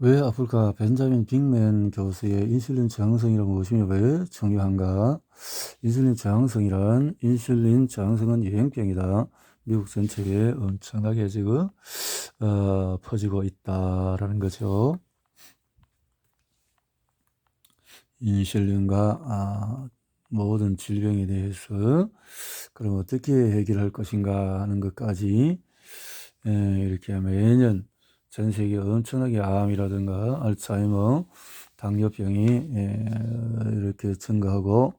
왜 아플까? 벤자민 빅맨 교수의 인슐린 저항성이란 무엇이며 왜 중요한가? 인슐린 저항성은 유행병이다. 미국 전체에 엄청나게 지금 퍼지고 있다라는 거죠. 인슐린과 모든 질병에 대해서 그럼 어떻게 해결할 것인가 하는 것까지 이렇게 매년 전 세계 엄청나게 암이라든가 알츠하이머, 당뇨병이 이렇게 증가하고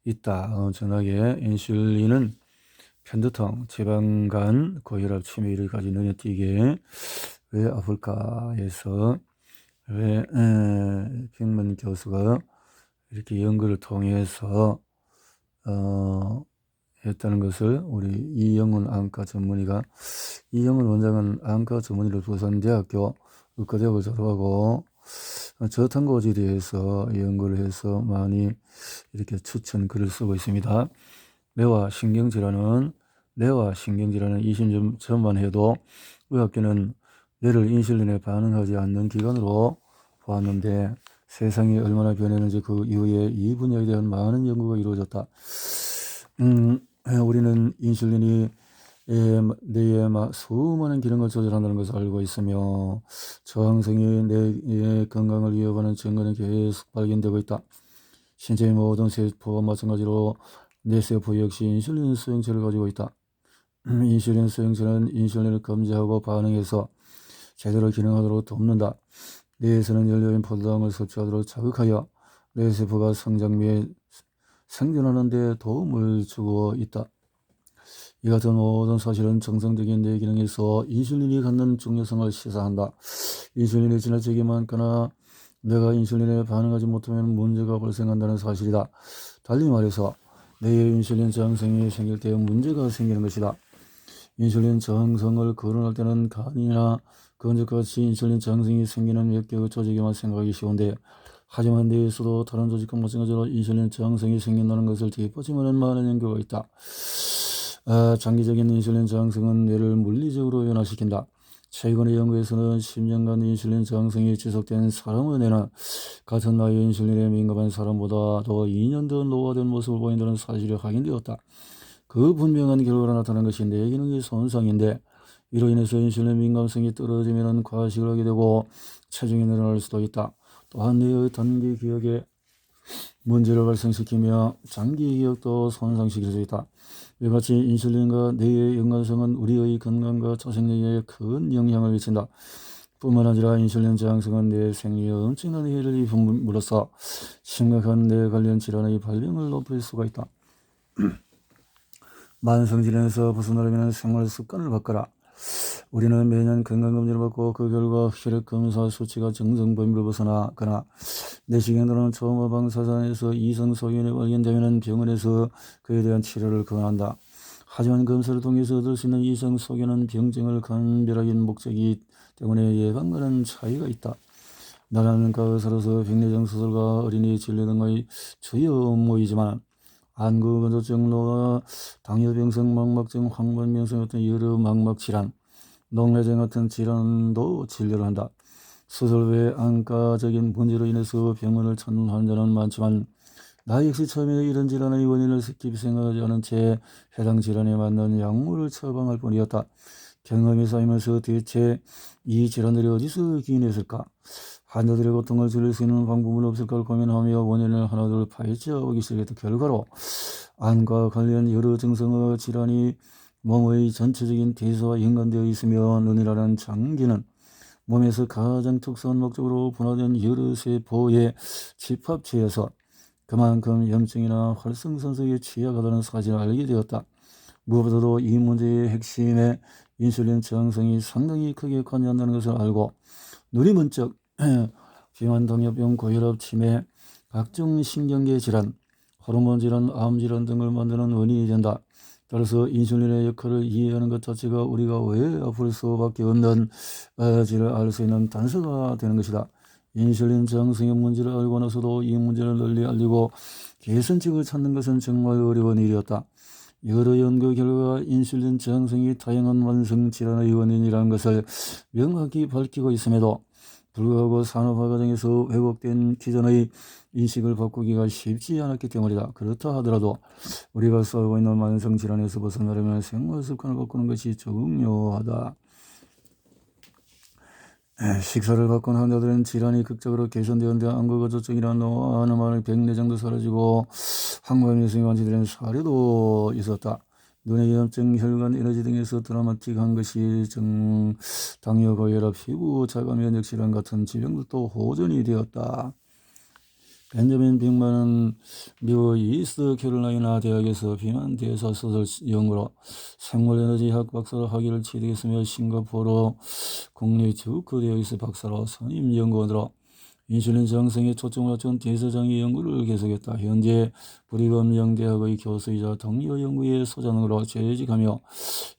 있다. 엄청나게 인슐린은 편두통, 지방간, 고혈압, 치매까지 눈에 띄게 왜 아플까 해서 왜 빅먼 교수가 이렇게 연구를 통해서 했다는 것을 우리 이영훈 안과 전문의가 이영훈 원장은 안과 전문의로 부산대학교 의과대학을 졸업하고 저탄고지에 대해서 연구를 해서 많이 이렇게 추천 글을 쓰고 있습니다. 뇌와 신경질환은 20년 전만 해도 의학계는 뇌를 인슐린에 반응하지 않는 기관으로 보았는데 세상이 얼마나 변했는지 그 이후에 이 분야에 대한 많은 연구가 이루어졌다. 우리는 인슐린이 뇌의 수많은 기능을 조절한다는 것을 알고 있으며 저항성이 뇌의 건강을 위협하는 증거는 계속 발견되고 있다. 신체의 모든 세포와 마찬가지로 뇌세포 역시 인슐린 수용체를 가지고 있다. 인슐린 수용체는 인슐린을 감지하고 반응해서 제대로 기능하도록 돕는다. 뇌에서는 연료인 포도당을 섭취하도록 자극하여 뇌세포가 성장 및 생존하는 데 도움을 주고 있다. 이 같은 모든 사실은 정상적인 뇌 기능에서 인슐린이 갖는 중요성을 시사한다. 인슐린이 지나치게 많거나 뇌가 인슐린에 반응하지 못하면 문제가 발생한다는 사실이다. 달리 말해서 뇌에 인슐린 저항성이 생길 때 문제가 생기는 것이다. 인슐린 저항성을 거론할 때는 간이나 건조같이 인슐린 저항성이 생기는 몇 개의 조직에만 생각하기 쉬운데 하지만 뇌에서도 다른 조직과 마찬가지로 인슐린 저항성이 생긴다는 것을 뒷받침하는 많은 연구가 있다. 장기적인 인슐린 저항성은 뇌를 물리적으로 변화시킨다. 최근의 연구에서는 10년간 인슐린 저항성이 지속된 사람의 뇌는 같은 나이의 인슐린에 민감한 사람보다도 2년 더 노화된 모습을 보인다는 사실이 확인되었다. 그 분명한 결과로 나타난 것이 뇌 기능의 손상인데 이로 인해서 인슐린 민감성이 떨어지면 과식을 하게 되고 체중이 늘어날 수도 있다. 또한 뇌의 단기 기억에 문제를 발생시키며 장기 기억도 손상시킬 수 있다. 이와 같이 인슐린과 뇌의 연관성은 우리의 건강과 자생력에 큰 영향을 미친다. 뿐만 아니라 인슐린 저항성은 뇌 생리에 엄청난 해를 입음으로써 심각한 뇌 관련 질환의 발병을 높일 수가 있다. 만성질환에서 벗어나려면 생활 습관을 바꿔라. 우리는 매년 건강검진을 받고 그 결과 혈액검사 수치가 정상 범위를 벗어나거나 내시경 또는 초음파 방사선에서 이성 소견이 발견되면 병원에서 그에 대한 치료를 권한다. 하지만 검사를 통해서 얻을 수 있는 이성 소견은 병증을 감별하기 목적이기 때문에 예방과는 차이가 있다. 나는 안과 의사로서 백내장 수술과 어린이 진료 등의 주요 업무이지만 안구 건조증, 노화, 당뇨병성 망막증, 황반변성 같은 여러 망막 질환, 녹내장 같은 질환도 진료를 한다. 수술 외 안과적인 문제로 인해서 병원을 찾는 환자는 많지만 나 역시 처음에 이런 질환의 원인을 깊이 생각하지 않은 채 해당 질환에 맞는 약물을 처방할 뿐이었다. 경험이 쌓이면서 대체 이 질환들이 어디서 기인했을까? 환자들의 고통을 줄일 수 있는 방법은 없을까 고민하며 원인을 하나둘 파헤쳐보기 시작했다. 결과로 안과 관련 여러 증상의 질환이 몸의 전체적인 대사와 연관되어 있으며 눈이라는 장기는 몸에서 가장 특수한 목적으로 분화된 여러 세포의 집합체여서 그만큼 염증이나 활성산소에 취약하다는 사실을 알게 되었다. 무엇보다도 이 문제의 핵심에 인슐린 저항성이 상당히 크게 관여한다는 것을 알고 눈이 번쩍 비만, 당뇨병, 고혈압, 치매, 각종 신경계 질환, 호르몬 질환, 암 질환 등을 만드는 원인이 된다. 따라서 인슐린의 역할을 이해하는 것 자체가 우리가 왜 아플 수밖에 없는 지를 알 수 있는 단서가 되는 것이다. 인슐린 저항성의 문제를 알고 나서도 이 문제를 널리 알리고 개선책을 찾는 것은 정말 어려운 일이었다. 여러 연구 결과 인슐린 저항성이 다양한 만성 질환의 원인이라는 것을 명확히 밝히고 있음에도 불구하고 산업화 과정에서 왜곡된 기존의 인식을 바꾸기가 쉽지 않았기 때문이다. 그렇다 하더라도 우리가 싸우고 있는 만성질환에서 벗어나려면 생활습관을 바꾸는 것이 중요하다. 식사를 바꾼 환자들은 질환이 극적으로 개선되었는데 안구거조증이라는 노화하는 말의 백내 정도 사라지고 항암성 완치되는 사례도 있었다. 눈의 염증, 혈관 에너지 등에서 드라마틱한 것이 당뇨, 고혈압, 피부, 자가 면역 질환 같은 질병들도 호전이 되었다. 벤저민 빅만은 미국 이스트 캐롤라이나 대학에서 비만 대사 소설 연구로 생물에너지학 박사 학위를 취득했으며 싱가포르 국립 듀크 대학에서 박사로 선임 연구원으로 인슐린 저항성에 초점을 맞춘 대사장애 연구를 계속했다. 현재 브리검 영대학의 교수이자 당뇨 연구의 소장으로 재직하며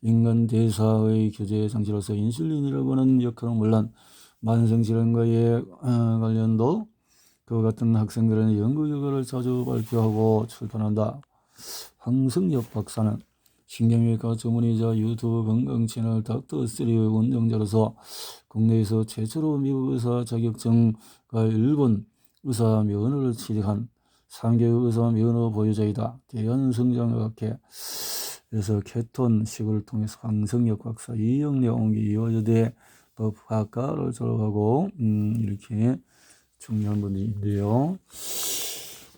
인간 대사의 교제 장치로서 인슐린이라고 하는 역할은 물론 만성질환과의 관련도 그와 같은 학생들은 연구 결과를 자주 발표하고 출판한다. 황승엽 박사는 신경외과 전문의자 유튜브 건강 채널 닥터3의 운영자로서 국내에서 최초로 미국 의사 자격증과 일본 의사 면허를 취득한 3개월 의사 면허 보유자이다. 대한성장학회 그래서 케톤식을 통해서 황승엽 박사, 이영래 옹기 이화여대 법학과를 졸업하고 이렇게 중요한 분인데요.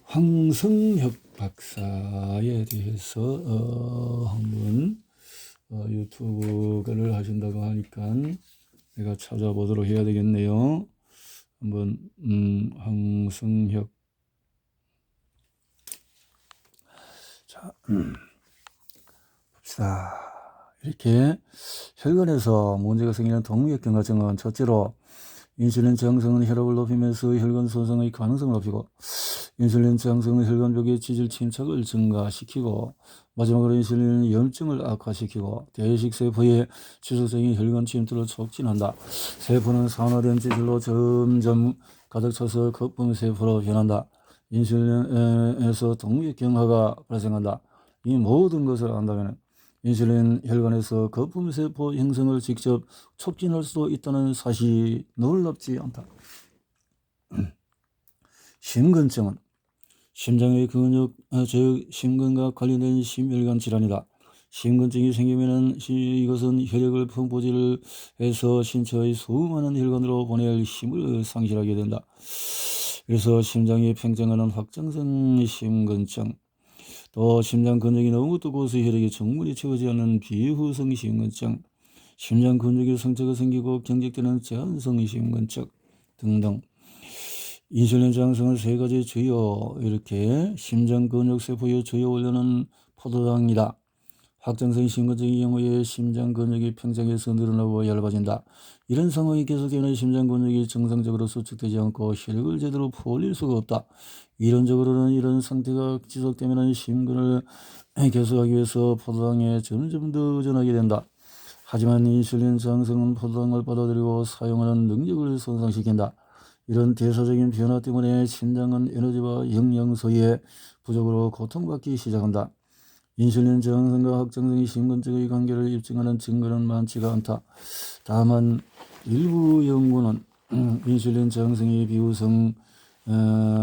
황승엽 박사에 대해서 한번 유튜브를 하신다고 하니까 내가 찾아보도록 해야 되겠네요. 한번 황승엽 자 봅시다. 이렇게 혈관에서 문제가 생기는 동맥경 과정은 첫째로 인슐린 저항성은 혈압을 높이면서 혈관 손상의 가능성을 높이고 인슐린 저항성은 혈관벽의 지질 침착을 증가시키고 마지막으로 인슐린은 염증을 악화시키고 대식세포의 지속적인 혈관 침투를 촉진한다. 세포는 산화된 지질로 점점 가득 차서 거품세포로 변한다. 인슐린에서 동맥경화가 발생한다. 이 모든 것을 안다면 인슐린 혈관에서 거품세포 형성을 직접 촉진할 수도 있다는 사실이 놀랍지 않다. 심근증은 심장의 근육, 즉 심근과 관련된 심혈관 질환이다. 심근증이 생기면은 이것은 혈액을 펌프질을 해서 신체의 수많은 혈관으로 보낼 힘을 상실하게 된다. 그래서 심장이 팽창하는 확장성 심근증, 또 심장 근육이 너무 두꺼워서 혈액이 충분히 채우지 않는 비후성 심근증, 심장 근육에 상처가 생기고 경직되는 제한성 심근증 등등. 인슐린 저항성은 세 가지 주요 이렇게 심장 근육 세포의 주요 원료는 포도당이다. 확장성 심근증의 경우에 심장 근육이 팽창해서 늘어나고 얇아진다. 이런 상황이 계속되면 심장 근육이 정상적으로 수축되지 않고 혈액을 제대로 퍼올릴 수가 없다. 이론적으로는 이런 상태가 지속되면 심근을 개선하기 위해서 포도당에 점점 더 의존하게 된다. 하지만 인슐린 저항성은 포도당을 받아들이고 사용하는 능력을 손상시킨다. 이런 대사적인 변화 때문에 심장은 에너지와 영양소의 부족으로 고통받기 시작한다. 인슐린 저항성과 확장성의 심근증의 관계를 입증하는 증거는 많지가 않다. 다만 일부 연구는 인슐린 저항성이 비후성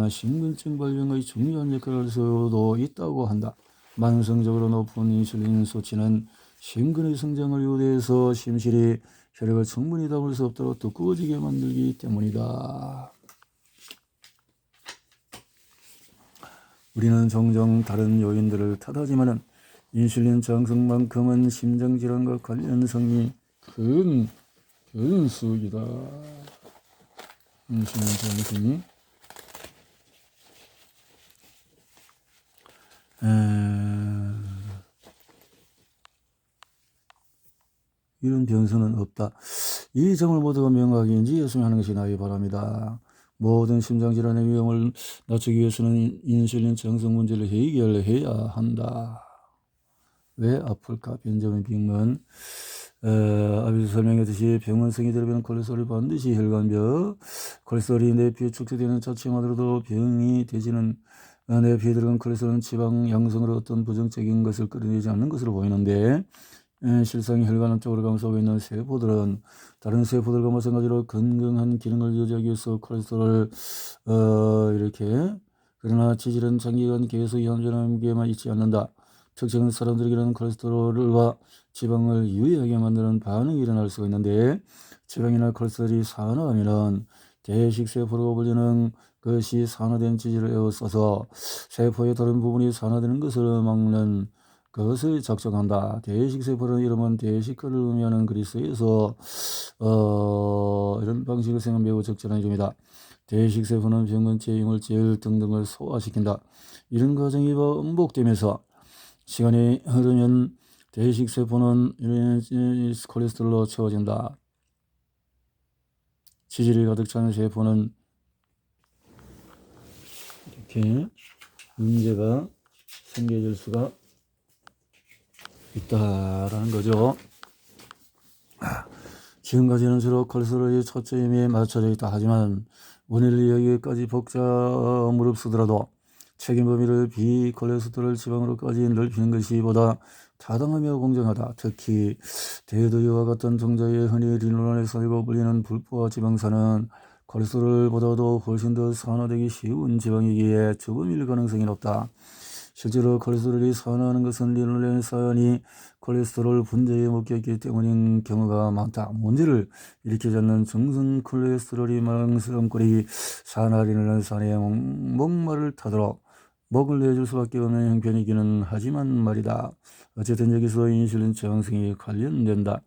심근증 발병의 중요한 역할을 할 수도 있다고 한다. 만성적으로 높은 인슐린 수치는 심근의 성장을 유도해서 심실이 혈액을 충분히 담을 수 없도록 두꺼워지게 만들기 때문이다. 우리는 종종 다른 요인들을 탓하지만 인슐린 저항성만큼은 심장질환과 관련성이 큰 수익이다. 인슐린 저항성이 이런 변수는 없다. 이 점을 모두가 명확히 인지했으면 하는 것이 나의 바람이다. 모든 심장질환의 위험을 낮추기 위해서는 인슐린 저항성 문제를 해결해야 한다. 왜 아플까? 벤저민 빅먼 앞에서 설명했듯이 병원성이 되려면 콜레스테롤이 반드시 혈관벽, 콜레스테롤이 내 피에 축적되는 자체만으로도 병이 되지는 내 피에 들어간 콜레스테롤은 지방 양성으로 어떤 부정적인 것을 끌어내지 않는 것으로 보이는데 실상 혈관 안쪽으로 감싸고 있는 세포들은 다른 세포들과 마찬가지로 건강한 기능을 유지하기 위해서 콜레스테롤을 이렇게 그러나 지질은 장기간 계속 얌전하게만 있지 않는다. 특정 사람들에게는 콜레스테롤과 지방을 유의하게 만드는 반응이 일어날 수가 있는데 지방이나 콜레스테롤이 산화하면은 대식세포라고 불리는 것이 산화된 지질을 에워싸서 세포의 다른 부분이 산화되는 것을 막는 그것을 작정한다. 대식세포라는 이름은 대식가를 의미하는 그리스에서 이런 방식을 사용한 매우 적절한 이름이다. 대식세포는 병원체, 이물질 등등을 소화시킨다. 이런 과정이 반복되면서 시간이 흐르면 대식세포는 콜레스테롤로 채워진다. 지질이 가득 차는 세포는 이렇게 문제가 생겨질 수가 있다라는 거죠. 지금까지는 주로 콜레스테롤이 초점에 맞춰져 있다. 하지만 원인을 이야기까지 무릅쓰더라도 책임 범위를 비콜레스테롤 지방으로까지 넓히는 것이 보다 타당하며 공정하다. 특히 대두유와 같은 종자에 흔히 리노란에서 불리는 불포화 지방산은 콜레스테롤보다도 훨씬 더 산화되기 쉬운 지방이기에 주범일 가능성이 높다. 실제로 콜레스테롤이 산화하는 것은 리노렌산이 콜레스테롤 분자에 묶여있기 때문인 경우가 많다. 문제를 일으키지 않는 정성 콜레스테롤이 망스럼거리 산화 리노렌산의 목말을 타도록 목을 내줄 수밖에 없는 형편이기는 하지만 말이다. 어쨌든 여기서 인슐린 저항성이 관련된다.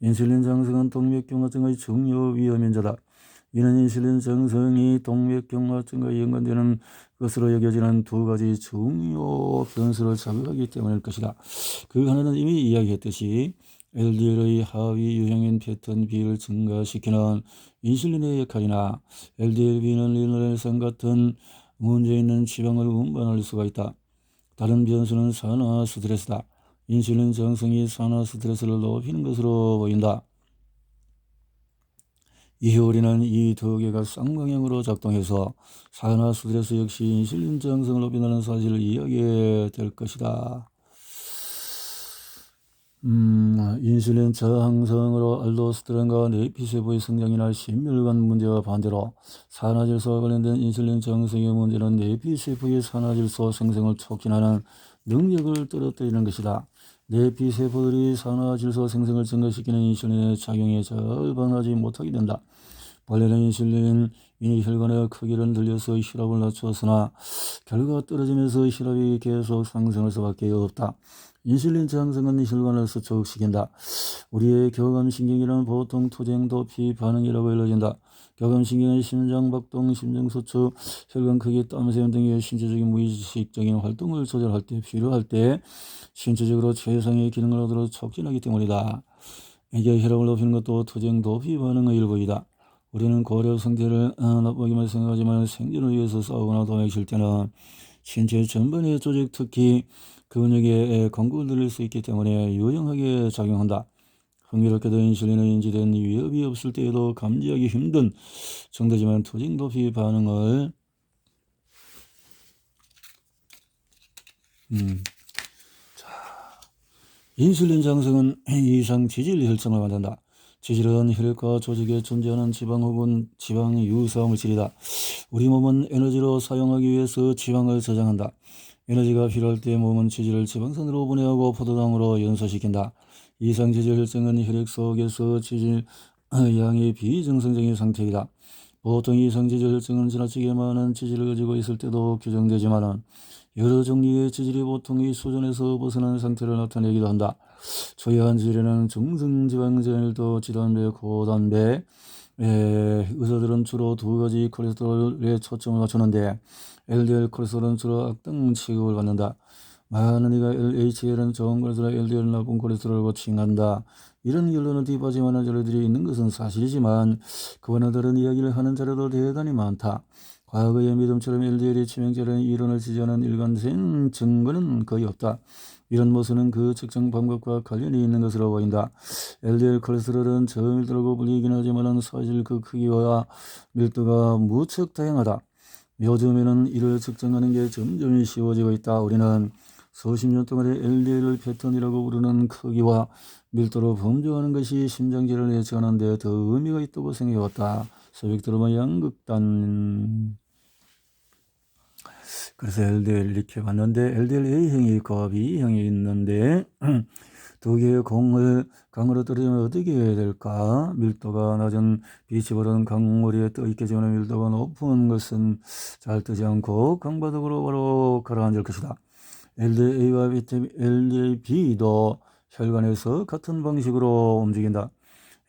인슐린 저항성은 동맥경화증의 중요 위험인자다. 이는 인슐린 저항성이 동맥경화증과 연관되는 것으로 여겨지는 두 가지 중요 변수를 자극하기 때문일 것이다. 그 하나는 이미 이야기했듯이 LDL의 하위 유형인 패턴 B를 증가시키는 인슐린의 역할이나 LDL-B는 리노렌산 같은 문제 있는 지방을 운반할 수가 있다. 다른 변수는 산화 스트레스다. 인슐린 저항성이 산화 스트레스를 높이는 것으로 보인다. 이후 우리는 이 두 개가 쌍방향으로 작동해서 산화 스트레스 역시 인슐린 저항성을 높인다는 사실을 이해하게 될 것이다. 인슐린 저항성으로 알도스테론과 내피세포의 성장이나 심혈관 문제와 반대로 산화질소와 관련된 인슐린 저항성의 문제는 내피세포의 산화질소 생성을 촉진하는 능력을 떨어뜨리는 것이다. 내피세포들이 산화질소 생성을 증가시키는 인슐린의 작용에 잘 반응하지 못하게 된다. 원래는 인슐린이 혈관의 크기를 늘려서 혈압을 낮추었으나 결과가 떨어지면서 혈압이 계속 상승할 수밖에 없다. 인슐린 저항성은 혈관을 수축시킨다. 우리의 교감신경이란 보통 투쟁도피 반응이라고 알려진다. 교감신경은 심장박동, 심장수축, 혈관 크기, 땀샘 등의 신체적인 무의식적인 활동을 조절할 때 필요할 때 신체적으로 최상의 기능을 하도록 촉진하기 때문이다. 이게 혈압을 높이는 것도 투쟁도피 반응의 일부이다. 우리는 고려 상태를 나쁘게만 생각하지만 생존을 위해서 싸우거나 도망칠 때는 신체 전반의 조직, 특히 근육에 공급을 늘릴 수 있기 때문에 유용하게 작용한다. 흥미롭게도 인슐린은 인지된 위협이 없을 때에도 감지하기 힘든 정도지만 투쟁도피 반응을 인슐린 장성은 이상 지질 혈청을 만든다. 지질은 혈액과 조직에 존재하는 지방 혹은 지방 유사 물질이다. 우리 몸은 에너지로 사용하기 위해서 지방을 저장한다. 에너지가 필요할 때 몸은 지질을 지방산으로 분해하고 포도당으로 연소시킨다. 이상 지질 혈증은 혈액 속에서 지질 양의 비정상적인 상태이다. 보통 이상 지질 혈증은 지나치게 많은 지질을 가지고 있을 때도 규정되지만 여러 종류의 지질이 보통 이 수준에서 벗어난 상태를 나타내기도 한다. 초유한 지질에는 중성지방전일도 지단배, 고단배, 의사들은 주로 두 가지 콜레스테롤에 초점을 맞추는데 LDL 콜레스테롤은 주로 악당 취급을 받는다. 많은 이가 LHL은 좋은 콜레스테롤, LDL 나쁜 콜레스테롤과 칭한다. 이런 결론을 뒷받침하는 자료들이 있는 것은 사실이지만 그와는 다른 이야기를 하는 자료도 대단히 많다. 과거의 믿음처럼 LDL이 치명적인 이론을 지지하는 일관된 증거는 거의 없다. 이런 모습은 그 측정 방법과 관련이 있는 것으로 보인다. LDL 콜레스테롤은 저밀도라고 불리긴 하지만 사실 그 크기와 밀도가 무척 다양하다. 요즘에는 이를 측정하는 게 점점 쉬워지고 있다. 우리는 수십 년 동안의 LDL 패턴이라고 부르는 크기와 밀도로 범주하는 것이 심장질환을 예측하는 데 더 의미가 있다고 생각해왔다. 소백드라마 양극단. 그래서 LDL 이렇게 봤는데 LDL A형이 있고 B형이 있는데 두 개의 공을 강으로 떨어지면 어떻게 해야 될까? 밀도가 낮은 비치보다는 강물에 떠있게 지는 밀도가 높은 것은 잘 뜨지 않고 강바닥으로 바로 가라앉을 것이다. LDA와 LDAB도 혈관에서 같은 방식으로 움직인다.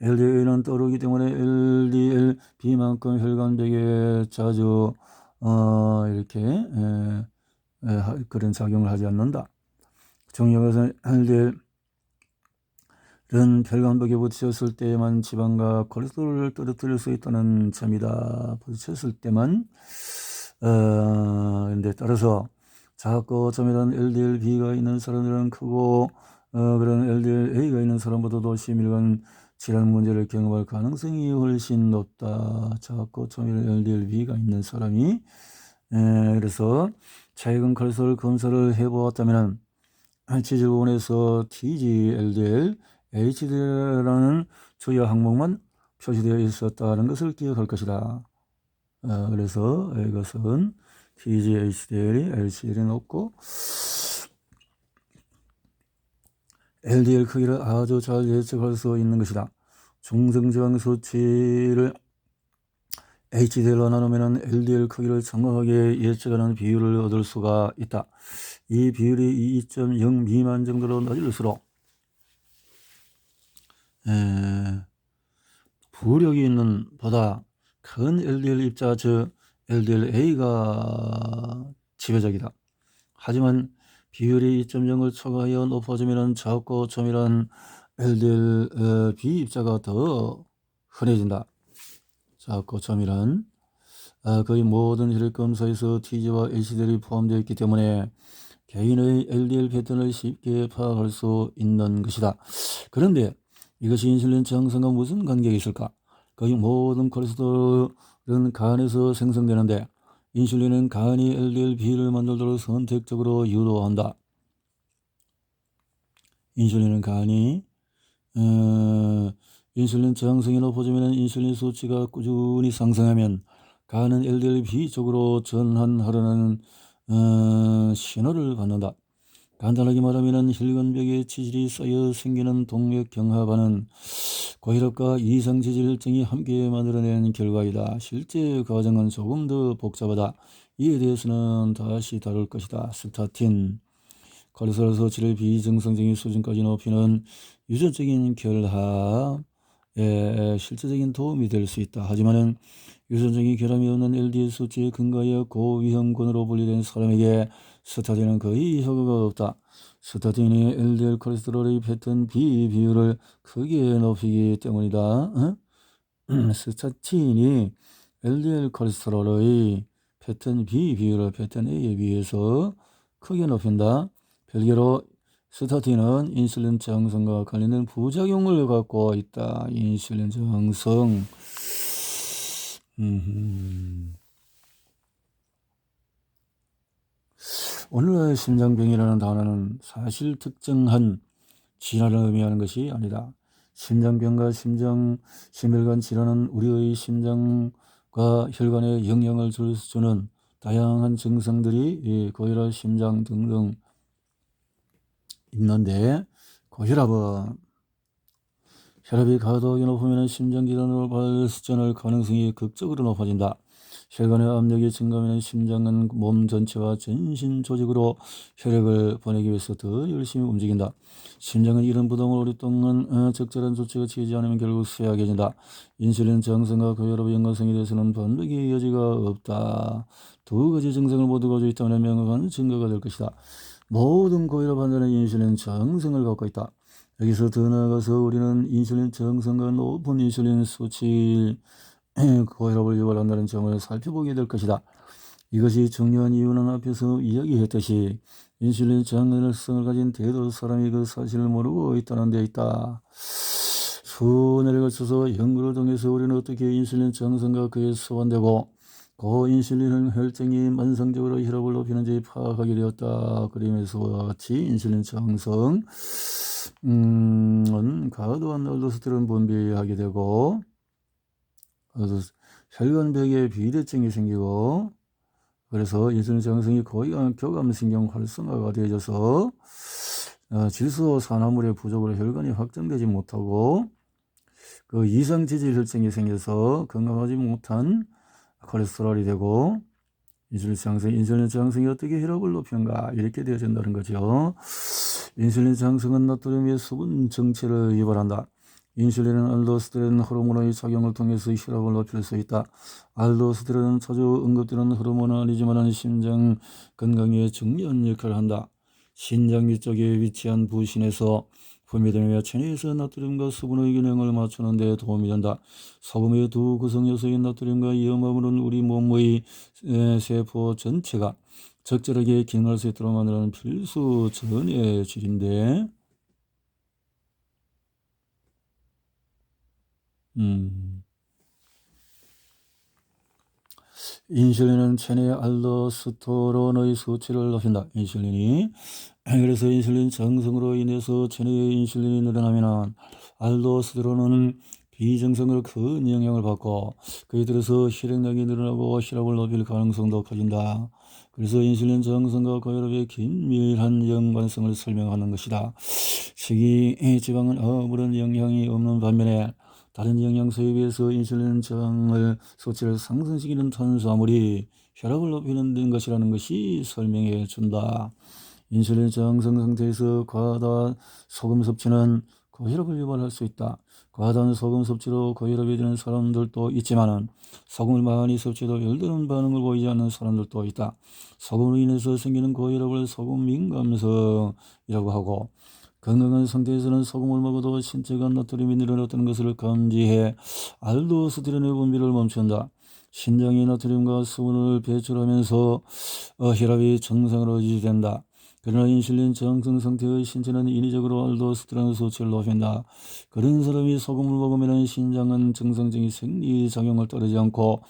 LDA는 떠오르기 때문에 LDLB만큼 혈관벽에 자주 이렇게 그런 작용을 하지 않는다. 정력에서는 LDL은 혈관벽에 부딪혔을 때만 지방과 콜레스테롤을 떨어뜨릴 수 있다는 점이다. 부딪혔을 때만. 근데 따라서 작고 점이란 LDLB가 있는 사람들은 크고 그런 LDLA가 있는 사람보다도 심혈관 질환 문제를 경험할 가능성이 훨씬 높다. 작고 점이란 LDLB가 있는 사람이. 그래서 최근 콜레스테롤 검사를 해보았다면 지질본에서 TG-LDL, HDL이라는 주요 항목만 표시되어 있었다는 것을 기억할 것이다. 그래서 이것은 TG, HDL이 LCL이 높고 LDL 크기를 아주 잘 예측할 수 있는 것이다. 중성지방 수치를 HDL로 나누면 LDL 크기를 정확하게 예측하는 비율을 얻을 수가 있다. 이 비율이 2.0 미만 정도로 낮을수록 부력이 있는 보다 큰 LDL 입자, 즉 LDLA가 지배적이다. 하지만 비율이 2.0을 초과하여 높아지면 작고 점이란 LDLB 입자가 더 흔해진다. 작고 점이란 거의 모든 혈액 검사에서 TG와 HDL이 포함되어 있기 때문에 개인의 LDL 패턴을 쉽게 파악할 수 있는 것이다. 그런데 이것이 인슐린 저항성과 무슨 관계가 있을까? 거의 모든 콜레스테롤은 간에서 생성되는데 인슐린은 간이 LDL 비율을 만들도록 선택적으로 유도한다. 인슐린은 간이 인슐린 저항성이 높아지면 인슐린 수치가 꾸준히 상승하면 간은 LDL 비쪽으로 전환하려는 신호를 받는다. 간단하게 말하면 혈관벽에 치질이 쌓여 생기는 동맥경화반은 고혈압과 이상지질증이 함께 만들어낸 결과이다. 실제 과정은 조금 더 복잡하다. 이에 대해서는 다시 다룰 것이다. 스타틴, 콜레스테롤 수치를 비정상적인 수준까지 높이는 유전적인 결합에 실제적인 도움이 될 수 있다. 하지만 유전적인 결함이 없는 LDL 수치에 근거하여 고위험군으로 분류된 사람에게 스타틴은 거의 효과가 없다. 스타틴이 LDL 콜레스테롤의 패턴 B 비율을 크게 높이기 때문이다. 스타틴이 LDL 콜레스테롤의 패턴 B 비율을 패턴 A에 비해서 크게 높인다. 별개로 스타틴은 인슐린 저항성과 관련된 부작용을 갖고 있다. 인슐린 저항성. 오늘의 심장병이라는 단어는 사실 특정한 질환을 의미하는 것이 아니다. 심장병과 심혈관 질환은 우리의 심장과 혈관에 영향을 주는 다양한 증상들이 고혈압, 심장 등등 있는데 고혈압은 혈압이 과도하게 높으면 심장질환으로 발전할 가능성이 극적으로 높아진다. 혈관의 압력이 증가하면 심장은 몸 전체와 전신 조직으로 혈액을 보내기 위해서 더 열심히 움직인다. 심장은 이런 부담을 오랫동안 적절한 조치가 취하지 않으면 결국 쇠약해진다. 인슐린 저항성과 고혈압의 연관성에 대해서는 반박의 여지가 없다. 두 가지 증상을 모두 가지고 있다면 명확한 증거가 될 것이다. 모든 고혈압 환자는 인슐린 저항성을 갖고 있다. 여기서 더 나아가서 우리는 인슐린 저항성과 높은 인슐린 수치 고혈압을 유발한다는 점을 살펴보게 될 것이다. 이것이 중요한 이유는 앞에서 이야기했듯이 인슐린 저항성을 가진 대다수 사람이 그 사실을 모르고 있다는 데 있다. 수년에 걸쳐서 연구를 통해서 우리는 어떻게 인슐린 저항성과 그에 소환되고 고 인슐린은 혈증이 만성적으로 혈압을 높이는지 파악하게 되었다. 그림에서와 같이 인슐린 저항성은 과도한 알도스테론 분비하게 되고 혈관벽에 비대증이 생기고 그래서 인슐린 저항성이 거의 교감신경 활성화가 되어져서 질소 산화물의 부족으로 혈관이 확장되지 못하고 그 이상 지질 혈증이 생겨서 건강하지 못한 콜레스테롤이 되고 인슐린 저항성이 어떻게 혈압을 높이는가 이렇게 되어진다는 거죠. 인슐린 저항성은 나트륨의 수분 정체를 유발한다. 인슐린은 알도스테론 호르몬의 작용을 통해서 혈압을 높일 수 있다. 알도스테론은 자주 언급되는 호르몬은 아니지만 심장 건강에 중요한 역할을 한다. 신장 위쪽에 위치한 부신에서 분비되며 체내에서 나트륨과 수분의 균형을 맞추는 데 도움이 된다. 소금의 두 구성 요소인 나트륨과 염화물은 우리 몸의 세포 전체가 적절하게 기능할 수 있도록 만드는 필수 전해질인데 인슐린은 체내 알도스테론의 수치를 높인다. 인슐린이 그래서 인슐린 저항성으로 인해서 체내의 인슐린이 늘어나면 알도스테론은 비정상으로 큰 영향을 받고 그에 따라서 혈액량이 늘어나고 혈압을 높일 가능성도 커진다. 그래서 인슐린 저항성과 고혈압의 긴밀한 연관성을 설명하는 것이다. 식이지방은 아무런 영향이 없는 반면에 다른 영양소에 비해서 인슐린 저항을 수치를 상승시키는 탄수화물이 혈압을 높이는 것이라는 것이 설명해 준다. 인슐린 저항성 상태에서 과다 소금 섭취는 고혈압을 유발할 수 있다. 과다한 소금 섭취로 고혈압이 되는 사람들도 있지만 소금을 많이 섭취해도 별다른 반응을 보이지 않는 사람들도 있다. 소금으로 인해서 생기는 고혈압을 소금 민감성이라고 하고 건강한 상태에서는 소금을 먹어도 신체가 나트륨이 늘어났다는 것을 감지해 알도스테론의 분비를 멈춘다. 신장이 나트륨과 수분을 배출하면서 혈압이 정상으로 유지된다. 그러나 인슐린 저항성 상태의 신체는 인위적으로 알도스테론 수치를 높인다. 그런 사람이 소금을 먹으면 신장은 정상적인 생리작용을 따르지 않고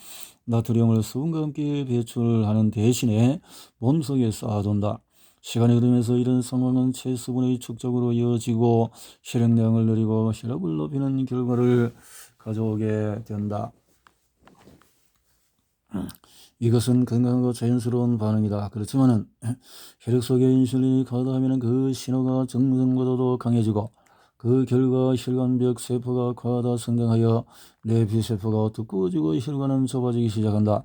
나트륨을 수분과 함께 배출하는 대신에 몸속에 쌓아둔다. 시간이 흐르면서 이런 상황은 체수분의 축적으로 이어지고 혈액량을 늘리고 혈압을 높이는 결과를 가져오게 된다. 이것은 건강하고 자연스러운 반응이다. 그렇지만 혈액 속에 인슐린이 과다하면 그 신호가 정상보다도 강해지고 그 결과 혈관벽 세포가 과다 성장하여 내피세포가 두꺼워지고 혈관은 좁아지기 시작한다.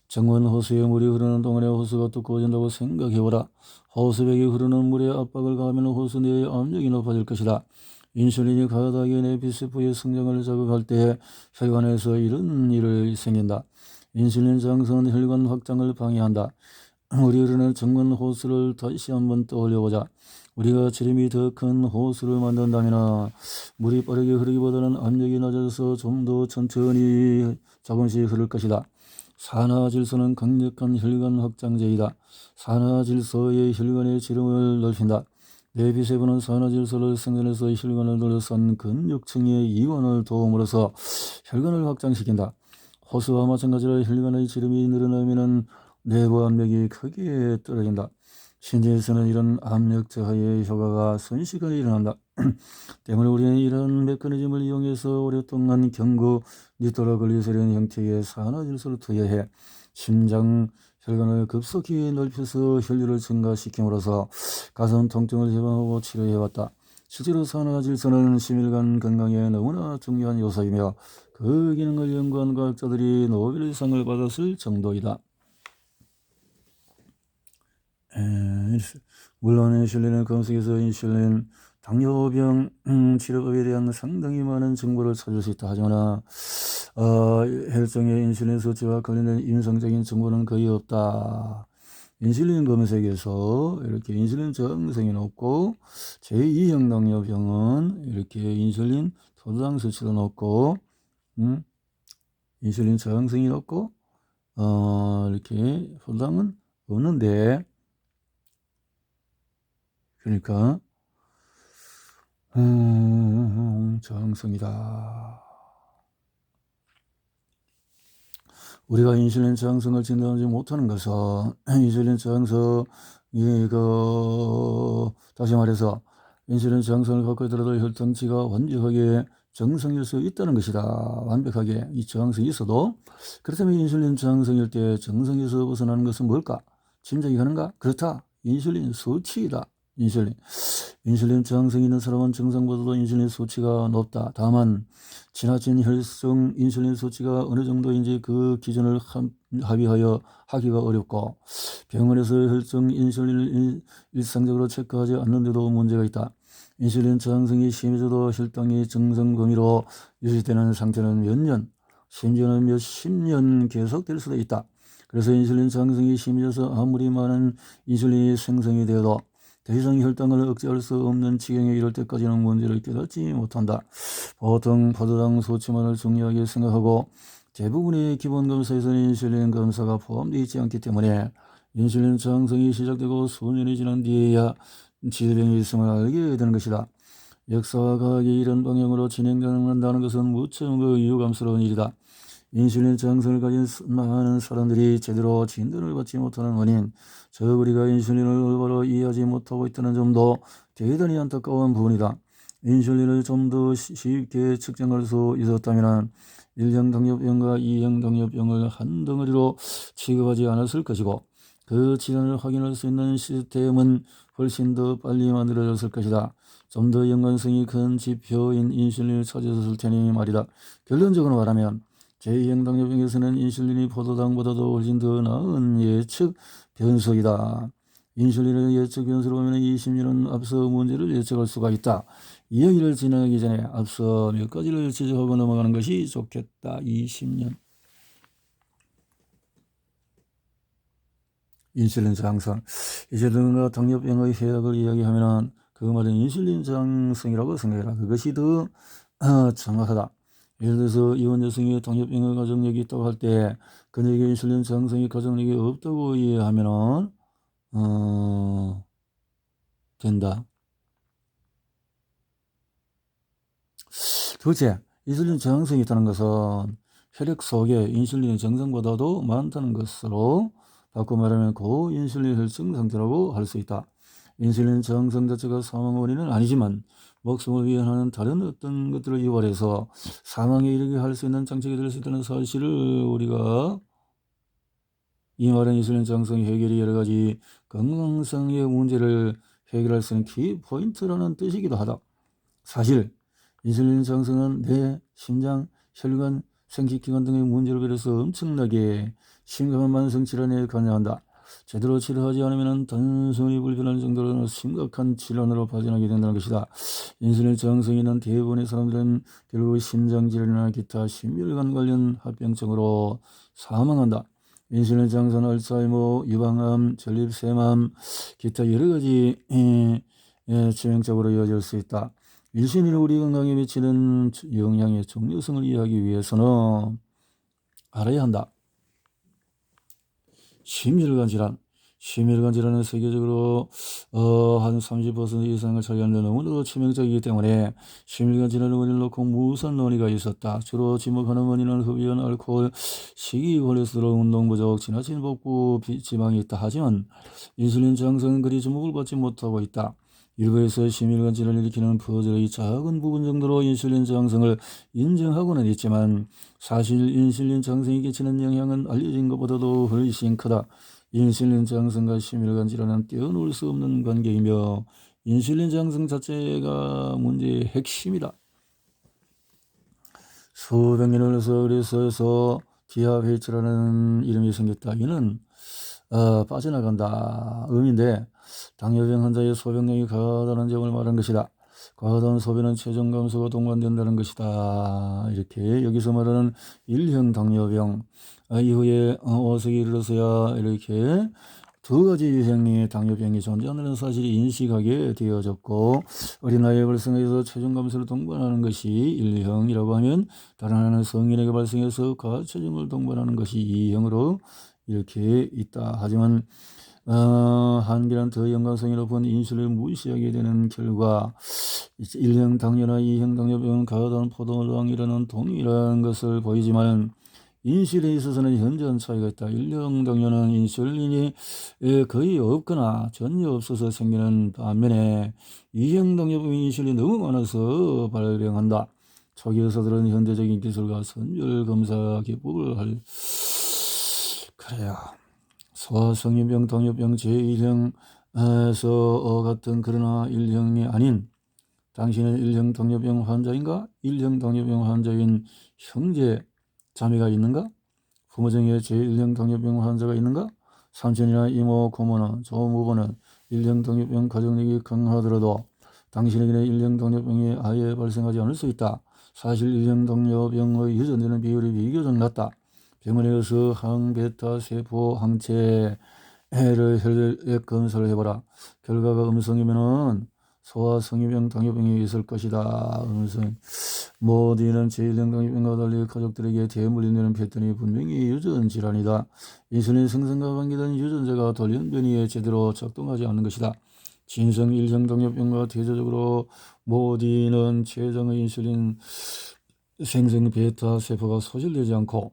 정원 호수에 물이 흐르는 동안에 호수가 두꺼워진다고 생각해보라. 호수벽에 흐르는 물의 압박을 가하면 호수 내의 압력이 높아질 것이다. 인슐린이 과다하게 내피세포의 성장을 자극할 때 혈관에서 이런 일이 생긴다. 인슐린 저항성은 혈관 확장을 방해한다. 우리 흐르는 정원 호수를 다시 한번 떠올려보자. 우리가 지름이 더 큰 호수를 만든다면 물이 빠르게 흐르기보다는 압력이 낮아져서 좀 더 천천히 조금씩 흐를 것이다. 산화질소는 강력한 혈관 확장제이다. 산화질소의 혈관의 지름을 넓힌다. 내피세포는 산화질소를 생산해서 혈관을 둘러싼 근육층의 이완을 도움으로써 혈관을 확장시킨다. 호수와 마찬가지로 혈관의 지름이 늘어나면 내부 압력이 크게 떨어진다. 신체에서는 이런 압력 저하의 효과가 순식간에 일어난다. 때문에 우리는 이런 메커니즘을 이용해서 오랫동안 경구 니트로글리세린 형태의 산화질소를 투여해 심장 혈관을 급속히 넓혀서 혈류를 증가시킴으로써 가슴 통증을 예방하고 치료해왔다. 실제로 산화질소는 심혈관 건강에 너무나 중요한 요소이며 그 기능을 연구한 과학자들이 노벨상을 받았을 정도이다. 물론 인슐린은 검색에서 인슐린 당뇨병 치료법에 대한 상당히 많은 정보를 찾을 수 있다 하지만 혈중의 인슐린 수치와 관련된 임상적인 정보는 거의 없다. 인슐린 검색에서 이렇게 인슐린 저항성이 높고 제2형 당뇨병은 이렇게 인슐린 토당 수치도 높고 인슐린 저항성이 높고 이렇게 토당은 없는데 그러니까 저항성이다. 우리가 인슐린 저항성을 진단하지 못하는 것은 인슐린 저항성 다시 말해서 인슐린 저항성을 갖고 있더라도 혈당치가 완벽하게 정상일 수 있다는 것이다. 완벽하게 이 저항성이 있어도. 그렇다면 인슐린 저항성일 때 정상에서 벗어나는 것은 뭘까? 짐작이 가는가? 그렇다. 인슐린 수치이다. 인슐린 저항성이 있는 사람은 정상보다도 인슐린 수치가 높다. 다만 지나친 혈성 인슐린 수치가 어느 정도인지 그 기준을 합의하여 하기가 어렵고, 병원에서 혈성 인슐린을 일상적으로 체크하지 않는데도 문제가 있다. 인슐린 저항성이 심해져도 혈당이 정상 범위로 유지되는 상태는 몇 년, 심지어는 몇십 년 계속될 수도 있다. 그래서 인슐린 저항성이 심해져서 아무리 많은 인슐린이 생성이 되어도 더 이상 혈당을 억제할 수 없는 지경에 이를 때까지는 문제를 깨닫지 못한다. 보통 포도당 수치만을 중요하게 생각하고 대부분의 기본 검사에서는 인슐린 검사가 포함되어 있지 않기 때문에 인슐린 저항성이 시작되고 수년이 지난 뒤에야 질병이 있음을 알게 되는 것이다. 역사와 과학이 이런 방향으로 진행된다는 것은 무척 유감스러운 일이다. 인슐린 저항성을 가진 많은 사람들이 제대로 진단을 받지 못하는 원인, 우리가 인슐린을 올바로 이해하지 못하고 있다는 점도 대단히 안타까운 부분이다. 인슐린을 좀 더 쉽게 측정할 수 있었다면 1형 당뇨병과 2형 당뇨병을 한 덩어리로 취급하지 않았을 것이고, 그 질환을 확인할 수 있는 시스템은 훨씬 더 빨리 만들어졌을 것이다. 좀 더 연관성이 큰 지표인 인슐린을 찾았을 테니 말이다. 결론적으로 말하면 제2형 당뇨병에서는 인슐린이 포도당보다도 훨씬 더 나은 예측 변수이다. 인슐린의 예측 변수로 보면 20년은 앞서 문제를 예측할 수가 있다. 이야기를 진행하기 전에 앞서 몇 가지를 지적하고 넘어가는 것이 좋겠다. 20년. 인슐린 저항성. 이제 누군가 당뇨병의 해악을 이야기하면 그 말은 인슐린 저항성이라고 생각해라. 그것이 더 정확하다. 예를 들어서 이혼 여성이 당뇨병의 가족력이 있다고 할 때 그녀에게 인슐린 저항성이 가족력이 없다고 이해하면 된다. 둘째, 인슐린 저항성이 있다는 것은 혈액 속에 인슐린의 정상보다도 많다는 것으로 바꿔 말하면 고인슐린 혈증 상태라고 할 수 있다. 인슐린 저항성 자체가 사망 원인은 아니지만 목숨을 위협하는 다른 어떤 것들을 유발해서 사망에 이르게 할 수 있는 장치가 될 수 있다는 사실을 우리가 이 말은 인슐린 저항성 해결이 여러 가지 건강성의 문제를 해결할 수 있는 키포인트라는 뜻이기도 하다. 사실 인슐린 저항성은 뇌, 심장, 혈관, 생식기관 등의 문제를 비롯해서 엄청나게 심각한 만성 질환에 관여한다. 제대로 치료하지 않으면 단순히 불편할 정도로 심각한 질환으로 발전하게 된다는 것이다. 인슐린 저항성이 있는 대부분의 사람들은 결국 심장질환이나 기타 심혈관 관련 합병증으로 사망한다. 인슐린 저항성은 알츠하이머, 유방암, 전립선암, 기타 여러 가지 치명적으로 이어질 수 있다. 인슐린이 우리 건강에 미치는 영향의 중요성을 이해하기 위해서는 알아야 한다. 심혈관 질환은 세계적으로 한 30% 이상을 차지하는데 너무나도 치명적이기 때문에 심혈관 질환의 원인을 놓고 무수한 논의가 있었다. 주로 지목하는 원인은 흡연, 알코올, 식이, 콜레스테롤, 운동 부족, 지나친 복부 지방이 있다. 하지만 인슐린 저항성은 그리 주목을 받지 못하고 있다. 일부에서 심혈관 질환을 일으키는 퍼즐의 작은 부분 정도로 인슐린 저항성을 인정하고는 있지만 사실 인슐린 저항성이 끼치는 영향은 알려진 것보다도 훨씬 크다. 인슐린 저항성과 심혈관 질환은 떼어놓을 수 없는 관계이며 인슐린 저항성 자체가 문제의 핵심이다. 수백 년을 그래서 디아베이츠라는 이름이 생겼다. 이는 빠져나간다 의미인데 당뇨병 환자의 소변량이 과다는 점을 말하는 것이다. 과다한 소변은 체중 감소가 동반된다는 것이다. 이렇게 여기서 말하는 1형 당뇨병 이후에 오색이 이르러서야 이렇게 두 가지 유형의 당뇨병이 존재한다는 사실이 인식하게 되어졌고, 어린 나이에 발생해서 체중 감소를 동반하는 것이 1형이라고 하면 다른 하나는 성인에게 발생해서 과체중을 동반하는 것이 2형으로 이렇게 있다. 하지만 한계는 더 연관성이 높은 인슐린을 무시하게 되는 결과 1형 당뇨나 2형 당뇨병은 과다한 포도당이라는 동일한 것을 보이지만 인슐린에 있어서는 현저한 차이가 있다. 1형 당뇨는 인슐린이 거의 없거나 전혀 없어서 생기는 반면에 2형 당뇨병 인슐린이 너무 많아서 발병한다. 초기 의사들은 현대적인 기술과 선별 검사 기법을 그래요. 소아성인병 당뇨병 제1형에서 같은 그러나 1형이 아닌 당신은 1형 당뇨병 환자인가? 1형 당뇨병 환자인 형제, 자매가 있는가? 부모 중에 제1형 당뇨병 환자가 있는가? 삼촌이나 이모, 고모는, 조모부는 1형 당뇨병 가족력이 강하더라도 당신에게는 1형 당뇨병이 아예 발생하지 않을 수 있다. 사실 1형 당뇨병의 유전되는 비율이 비교적 낮다. 병원에 가서 항베타 세포 항체를 혈액 검사를 해보라. 결과가 음성이면은 소아성인병 당뇨병이 있을 것이다. 음성. 모디는 제1형 당뇨병과 달리 가족들에게 대물림되는 패턴이 분명히 유전 질환이다. 인슐린 생성과 관계된 유전자가 돌연변이에 제대로 작동하지 않는 것이다. 진성 1형 당뇨병과 대조적으로 모디는 췌장의 인슐린 생성 베타 세포가 소실되지 않고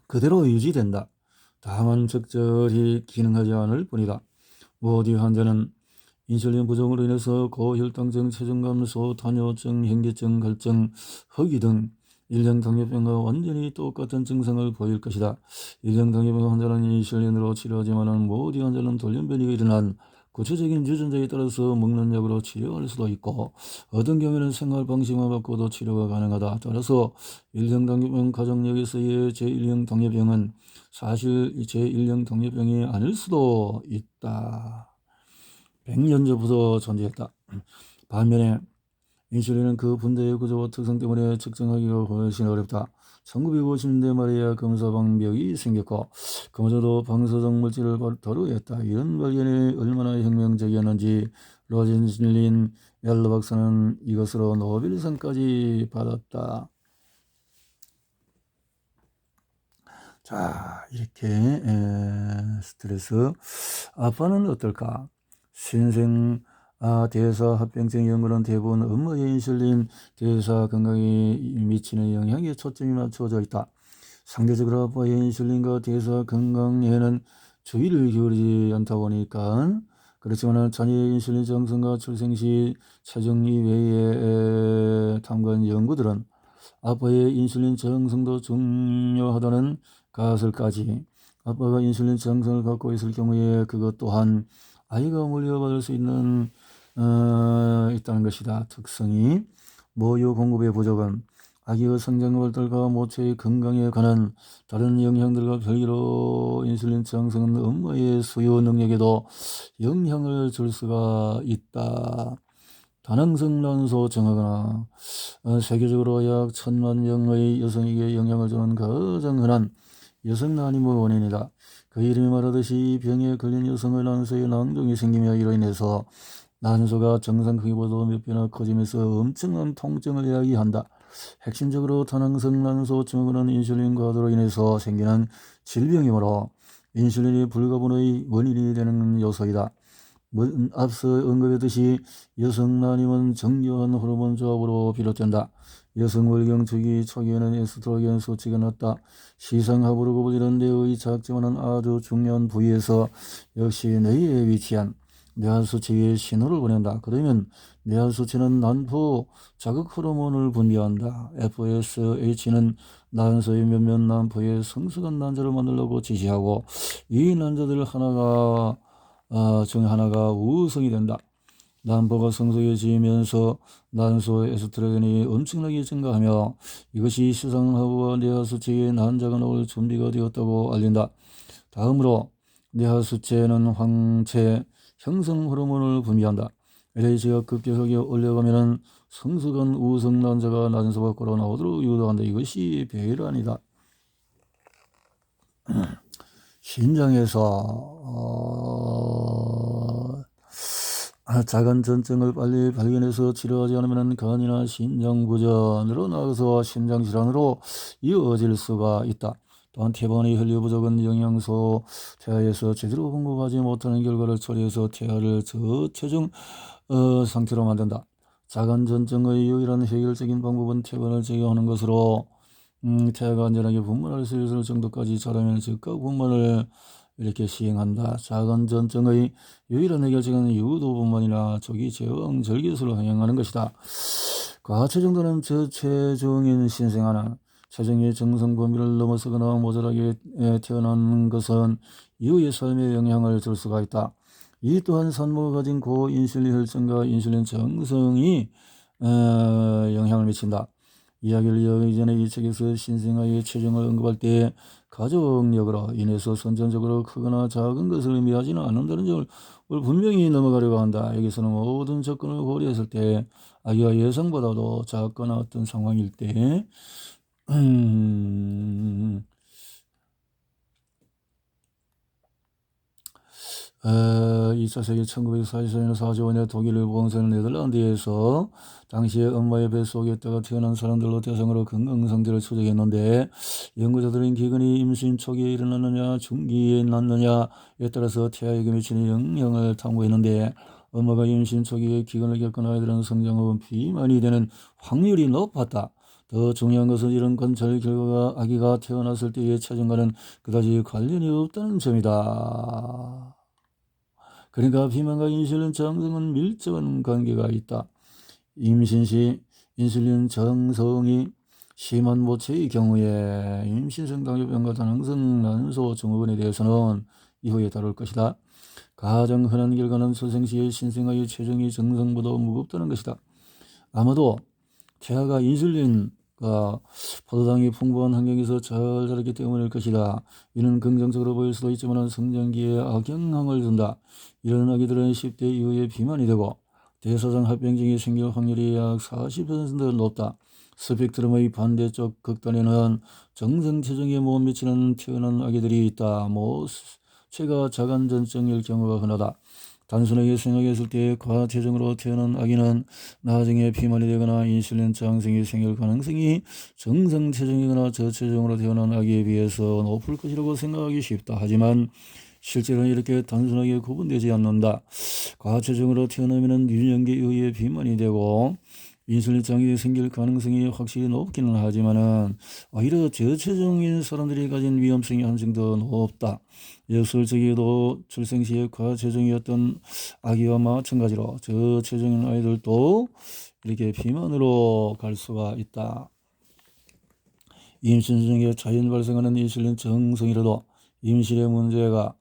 그대로 유지된다. 다만 적절히 기능하지 않을 뿐이다. 모디 환자는 인슐린 부족으로 인해서 고혈당증, 체중 감소, 당뇨증, 현기증, 갈증, 허기 등 1형 당뇨병과 완전히 똑같은 증상을 보일 것이다. 1형 당뇨병 환자는 인슐린으로 치료하지만 모디 환자는 돌연변이가 일어난 구체적인 유전자에 따라서 먹는 약으로 치료할 수도 있고 어떤 경우에는 생활 방식만 바꿔도 치료가 가능하다. 따라서 1형 당뇨병 가족력에서의 제1형 당뇨병은 사실 제1형 당뇨병이 아닐 수도 있다. 100년 전부터 존재했다. 반면에 인슐린은 그 분자의 구조와 특성 때문에 측정하기가 훨씬 어렵다. 1950년대 말에야 검사 방법이 생겼고 그마저도 방사성 물질을 도로했다. 이런 발견이 얼마나 혁명적이었는지 로젠실린 얄러 박사는 이것으로 노벨상까지 받았다. 자, 이렇게 스트레스. 아빠는 어떨까? 신생 대사 합병증 연구는 대부분 엄마의 인슐린 대사 건강에 미치는 영향에 초점이 맞춰져 있다. 상대적으로 아빠의 인슐린과 대사 건강에는 주의를 기울이지 않다 보니까 그렇지만 자녀의 인슐린 정성과 출생 시 체중 이외의 탐구한 연구들은 아빠의 인슐린 정성도 중요하다는 가설까지 아빠가 인슐린 정성을 갖고 있을 경우에 그것 또한 아이가 물려받을 수 있는 있다는 것이다. 특성이 모유 공급의 부족은 아기의 성장 발달과 모체의 건강에 관한 다른 영향들과 별개로 인슐린 정성은 엄마의 수유 능력에도 영향을 줄 수가 있다. 다낭성 난소 정하거나 세계적으로 약 1000만 명의 여성에게 영향을 주는 가장 흔한 여성 난임의 원인이다. 그 이름이 말하듯이 병에 걸린 여성의 난소에 낭종이 생기며 이로 인해서 난소가 정상 크기보다 몇 배나 커지면서 엄청난 통증을 이야기한다. 핵심적으로 다낭성 난소 증후군은 인슐린 과다로 인해서 생기는 질병이므로 인슐린이 불가분의 원인이 되는 요소이다. 앞서 언급했듯이 여성 난임은 정교한 호르몬 조합으로 비롯된다. 여성 월경 주기 초기에는 에스트로겐 수치가 낮다. 시상하부로 불리는 뇌의 작지만은 아주 중요한 부위에서 역시 뇌에 위치한 뇌하 수치에 신호를 보낸다. 그러면 뇌하 수치는 난포 자극 호르몬을 분비한다. FSH는 난소의 몇몇 난포에 성숙한 난자를 만들려고 지시하고 이 난자들 중 하나가 우성이 된다. 난포가 성숙해지면서 난소의 에스트로겐이 엄청나게 증가하며 이것이 시상하부와 뇌하수체에 난자가 나올 준비가 되었다고 알린다. 다음으로 뇌하수체는 황체 형성 호르몬을 분비한다. LH가 급격하게 올라가면 성숙한 우성 난자가 난소 밖으로 나오도록 유도한다. 이것이 배란이다. 신장에서 작은 전증을 빨리 발견해서 치료하지 않으면 간이나 신장부전으로 나아가서 신장질환으로 이어질 수가 있다. 또한 태반의 혈류 부족은 영양소 태아에서 제대로 공급하지 못하는 결과를 초래해서 태아를 저체중 상태로 만든다. 작은 전증의 유일한 해결적인 방법은 태반을 제거하는 것으로 태아가 안전하게 분만할 수 있을 정도까지 자라면 즉각 분만을 이렇게 시행한다. 작은 전증의 유일한 해결책은 유도 분만이나 조기 제왕 절개술로 행하는 것이다. 과체 정도는 저체중인 신생아나 체중의 정상 범위를 넘어서거나 모자라게 태어나는 것은 이후의 삶에 영향을 줄 수가 있다. 이 또한 산모가 가진 고인슐린 혈증과 인슐린 정성이 영향을 미친다. 이야기를 이어가기 전에 이 책에서 신생아의 체중을 언급할 때 가족력으로 인해서 선천적으로 크거나 작은 것을 의미하지는 않는다는 점을 분명히 넘어가려고 한다. 여기서는 모든 조건을 고려했을 때 아기가 예상보다도 작거나 어떤 상황일 때 2차 세계 1944년 45년 독일을 봉쇄한 네덜란드에서 당시에 엄마의 뱃속에 있다가 태어난 사람들로 대상으로 건강 상태를 추적했는데 연구자들은 기근이 임신 초기에 일어났느냐 중기에 났느냐에 따라서 태아에게 미치는 영향을 탐구했는데 엄마가 임신 초기에 기근을 겪은 아이들은 성장후 비만이 되는 확률이 높았다. 더 중요한 것은 이런 관찰 결과가 아기가 태어났을 때의 체중과는 그다지 관련이 없다는 점이다. 그러니까 비만과 인슐린 저항성은 밀접한 관계가 있다. 임신 시 인슐린 저항성이 심한 모체의 경우에 임신성 당뇨병과 다낭성 난소 증후군에 대해서는 이후에 다룰 것이다. 가장 흔한 결과는 출생 시의 신생아의 체중이 정상보다 무겁다는 것이다. 아마도 태아가 인슐린과 포도당이 풍부한 환경에서 잘 자랐기 때문일 것이다. 이는 긍정적으로 보일 수도 있지만 성장기에 악영향을 준다. 이런 아기들은 10대 이후에 비만이 되고 대사성 합병증이 생길 확률이 약 40% 높다. 스펙트럼의 반대쪽 극단에는 정상 체중에 못 미치는 태어난 아기들이 있다. 모체가 자간전증일 경우가 흔하다. 단순하게 생각했을 때 과체중으로 태어난 아기는 나중에 비만이 되거나 인슐린 저항성이 생길 가능성이 정상 체중이거나 저체중으로 태어난 아기에 비해서 높을 것이라고 생각하기 쉽다. 하지만 실제로는 이렇게 단순하게 구분되지 않는다. 과체중으로 태어나면 유년기에 의해 비만이 되고 인슐린 저항이 생길 가능성이 확실히 높기는 하지만은 오히려 저체중인 사람들이 가진 위험성이 한층 더 높다. 역설적이게도 출생 시에 과체중이었던 아기와 마찬가지로 저체중인 아이들도 이렇게 비만으로 갈 수가 있다. 임신 중에 자연 발생하는 인슐린 저항성이라도 임신의 문제가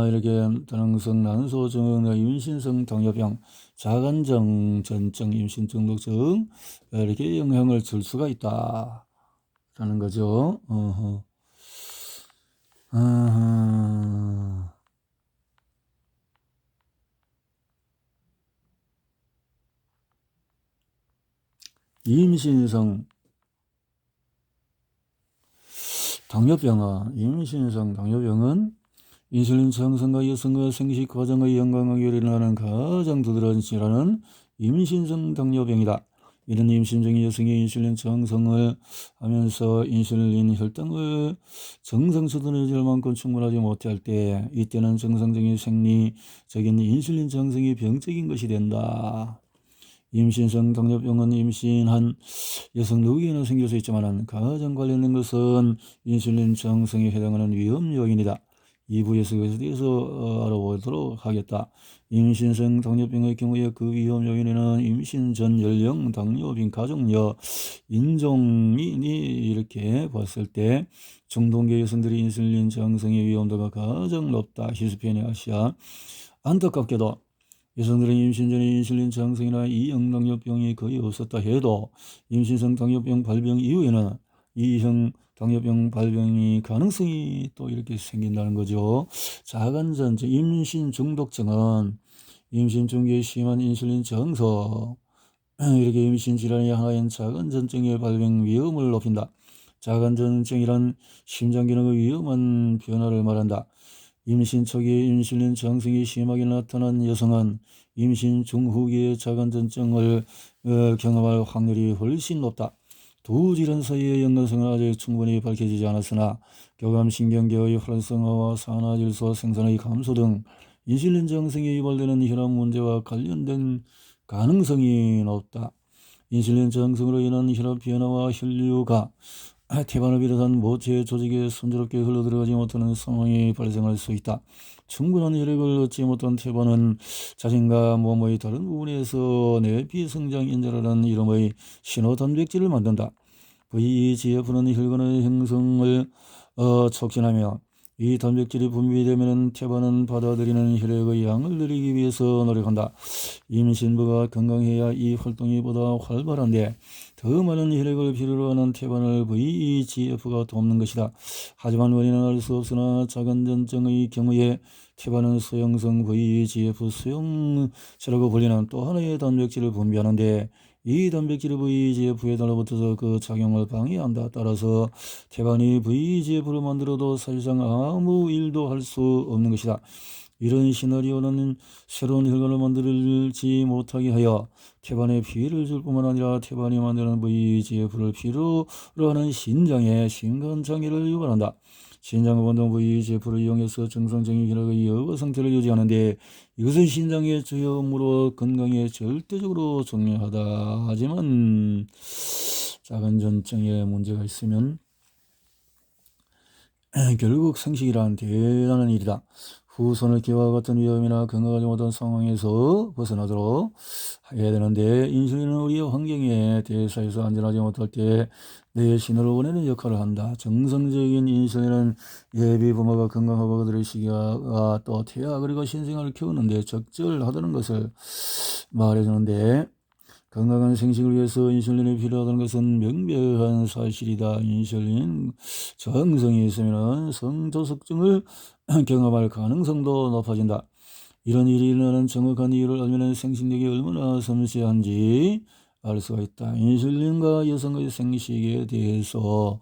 이렇게 다낭성 난소 증후군, 임신성 당뇨병, 자간정 전증, 임신 중독증 이렇게 영향을 줄 수가 있다라는 거죠. 임신성 당뇨병은 임신성 당뇨병은 인슐린 저항성과 여성과 생식 과정의 영향을 일어나는 가장 두드러진 질환은 임신성 당뇨병이다. 이런 임신 중인 여성이 인슐린 저항성을 하면서 인슐린 혈당을 정상 수준에 이를 만큼 충분하지 못할 때 이때는 정상적인 생리적인 인슐린 저항성이 병적인 것이 된다. 임신성 당뇨병은 임신한 여성 누구에게나 생길 수 있지만 가장 관련된 것은 인슐린 저항성에 해당하는 위험 요인이다. 2부에서 그것에 대해서 알아보도록 하겠다. 임신성 당뇨병의 경우에 그 위험 요인에는 임신 전 연령, 당뇨병, 가족력, 인종이 이렇게 봤을 때 중동계 여성들이 인슐린 저항성의 위험도가 가장 높다. 히스패니아시아. 안타깝게도 여성들은 임신 전에 인슐린 저항성이나 이형 당뇨병이 거의 없었다 해도 임신성 당뇨병 발병 이후에는 이형 당뇨병 발병이 가능성이 또 이렇게 생긴다는 거죠. 자간전증, 임신 중독증은 임신 중기에 심한 인슐린 저항성, 이렇게 임신 질환의 하나인 자간전증의 발병 위험을 높인다. 자간전증이란 심장 기능의 위험한 변화를 말한다. 임신 초기에 인슐린 저항성이 심하게 나타난 여성은 임신 중후기에 자간전증을 경험할 확률이 훨씬 높다. 두 질환 사이의 연관성은 아직 충분히 밝혀지지 않았으나 교감신경계의 활성화와 산화질소 생산의 감소 등 인슐린 저항성이 유발되는 혈압 문제와 관련된 가능성이 높다. 인슐린 저항성으로 인한 혈압 변화와 혈류가 태반을 비롯한 모체 조직에 순조롭게 흘러들어가지 못하는 상황이 발생할 수 있다. 충분한 혈액을 얻지 못한 태반은 자신과 몸의 다른 부분에서 내 비성장인자라는 이름의 신호 단백질을 만든다. VEGF는 혈관의 형성을 촉진하며 이 단백질이 분비되면 태반은 받아들이는 혈액의 양을 늘리기 위해서 노력한다. 임신부가 건강해야 이 활동이 보다 활발한데 더 많은 혈액을 필요로 하는 태반을 VEGF가 돕는 것이다. 하지만 원인은 알 수 없으나 작은 전증의 경우에 태반은 소형성 VEGF 수용체라고 불리는 또 하나의 단백질을 분비하는데 이 단백질이 VEGF에 달라붙어서 그 작용을 방해한다. 따라서 태반이 VEGF를 만들어도 사실상 아무 일도 할 수 없는 것이다. 이런 시나리오는 새로운 혈관을 만들지 못하게 하여 태반에 피해를 줄 뿐만 아니라 태반이 만드는 VEGF를 필요로 하는 신장에 심근장애를 유발한다. 신장과 운동 VEGF를 이용해서 정상적인 혈액의 여과 상태를 유지하는데 이것은 신장의 주요 업무로 건강에 절대적으로 중요하다. 하지만 작은 전증에 문제가 있으면 결국 생식이란 대단한 일이다. 후손을 기와 같은 위험이나 건강하지 못한 상황에서 벗어나도록 해야 되는데 인슐린은 우리의 환경에 대사해서 안전하지 못할 때 내 신호를 보내는 역할을 한다. 정상적인 인슐린은 예비 부모가 건강하고 그들의 시기가 또 태아 그리고 신생아를 키우는데 적절하다는 것을 말해주는데 건강한 생식을 위해서 인슐린이 필요하다는 것은 명백한 사실이다. 인슐린 저항성이 있으면 성조석증을 경험할 가능성도 높아진다. 이런 일이 일어나는 정확한 이유를 알면 생식력이 얼마나 섬세한지 알 수가 있다. 인슐린과 여성의 생식에 대해서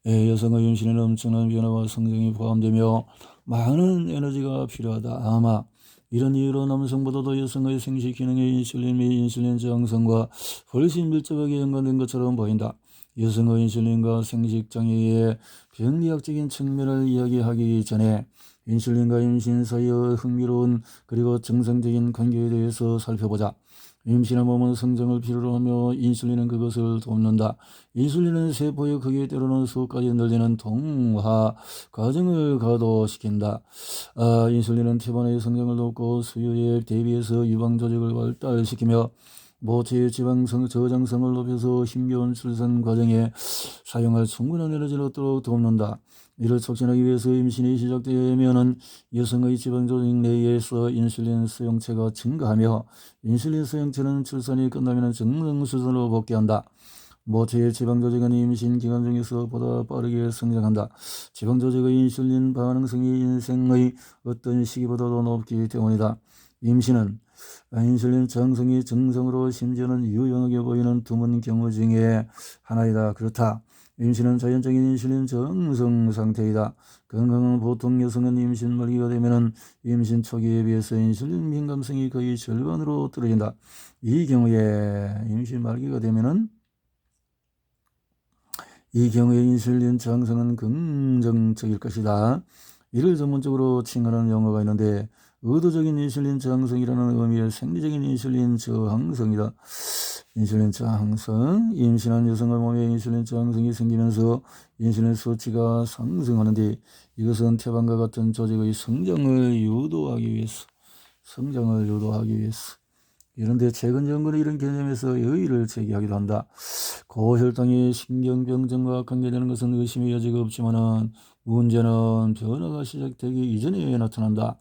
여성의 임신에는 엄청난 변화와 성장이 포함되며 많은 에너지가 필요하다. 아마 이런 이유로 남성보다도 여성의 생식 기능의 인슐린 및 인슐린 저항성과 훨씬 밀접하게 연관된 것처럼 보인다. 여성의 인슐린과 생식 장애의 병리학적인 측면을 이야기하기 전에 인슐린과 임신 사이의 흥미로운 그리고 정상적인 관계에 대해서 살펴보자. 임신한 몸은 성장을 필요로 하며 인슐린은 그것을 돕는다. 인슐린은 세포의 크기 때로는 수까지 늘리는 동화 과정을 가도시킨다. 인슐린은 태반의 성장을 돕고 수유에 대비해서 유방 조직을 발달시키며 모체의 지방성 저장성을 높여서 힘겨운 출산 과정에 사용할 충분한 에너지를 얻도록 돕는다. 이를 촉진하기 위해서 임신이 시작되면은 여성의 지방 조직 내에서 인슐린 수용체가 증가하며 인슐린 수용체는 출산이 끝나면 정상수준으로 복귀한다. 모체의 지방 조직은 임신 기간 중에서 보다 빠르게 성장한다. 지방 조직의 인슐린 반응성이 인생의 어떤 시기보다도 높기 때문이다. 임신은 인슐린 저항성이 정상으로 심지어는 유용하게 보이는 드문 경우 중에 하나이다. 그렇다. 임신은 자연적인 인슐린 저항성 상태이다. 건강한 보통 여성은 임신 말기가 되면 임신 초기에 비해서 인슐린 민감성이 거의 절반으로 떨어진다. 이 경우에 임신 말기가 되면은 이 경우에 인슐린 저항성은 긍정적일 것이다. 이를 전문적으로 칭하는 용어가 있는데 의도적인 인슐린 저항성이라는 의미의 생리적인 인슐린 저항성이다. 인슐린 저항성, 임신한 여성의 몸에 인슐린 저항성이 생기면서 인슐린 수치가 상승하는데 이것은 태반과 같은 조직의 성장을 유도하기 위해서 그런데 최근 연구는 이런 개념에서 의의를 제기하기도 한다. 고혈당이 신경병증과 관계되는 것은 의심의 여지가 없지만 문제는 변화가 시작되기 이전에 나타난다.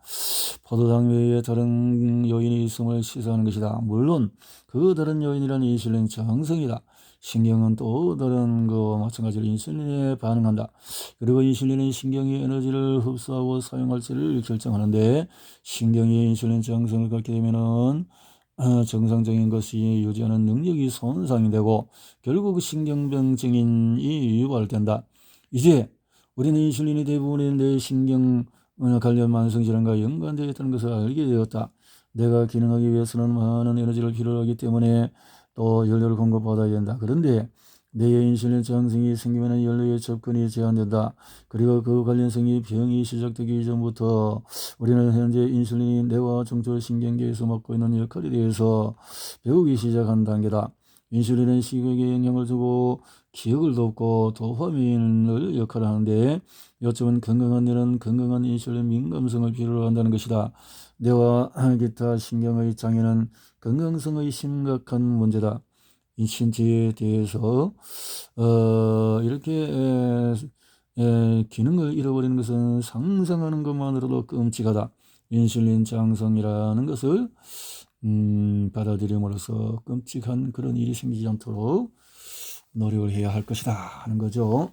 포도당 외에 다른 요인이 있음을 시사하는 것이다. 물론 그 다른 요인이란 인슐린 저항성이다. 신경은 또 다른 것과 마찬가지로 인슐린에 반응한다. 그리고 인슐린은 신경의 에너지를 흡수하고 사용할지를 결정하는데 신경이 인슐린 저항성을 갖게 되면은 정상적인 것이 유지하는 능력이 손상이 되고 결국 신경병증이 유발된다. 이제 우리는 인슐린이 대부분의 뇌신경 관련 만성질환과 연관되어 있다는 것을 알게 되었다. 내가 기능하기 위해서는 많은 에너지를 필요로 하기 때문에 또 연료를 공급받아야 된다. 그런데 뇌의 인슐린 저항성이 생기면 연료의 접근이 제한된다. 그리고 그 관련성이 병이 시작되기 이전부터 우리는 현재 인슐린이 뇌와 중추신경계에서 맡고 있는 역할에 대해서 배우기 시작한 단계다. 인슐린은 식욕에 영향을 주고 기억을 돕고 도파민을 역할을 하는데, 요점은 건강한 뇌는 건강한 인슐린 민감성을 필요로 한다는 것이다. 뇌와 기타 신경의 장애는 건강성의 심각한 문제다. 이 신체에 대해서 이렇게 기능을 잃어버리는 것은 상상하는 것만으로도 끔찍하다. 인슐린 장성이라는 것을 받아들임으로써 끔찍한 그런 일이 생기지 않도록 노력을 해야 할 것이다 하는 거죠.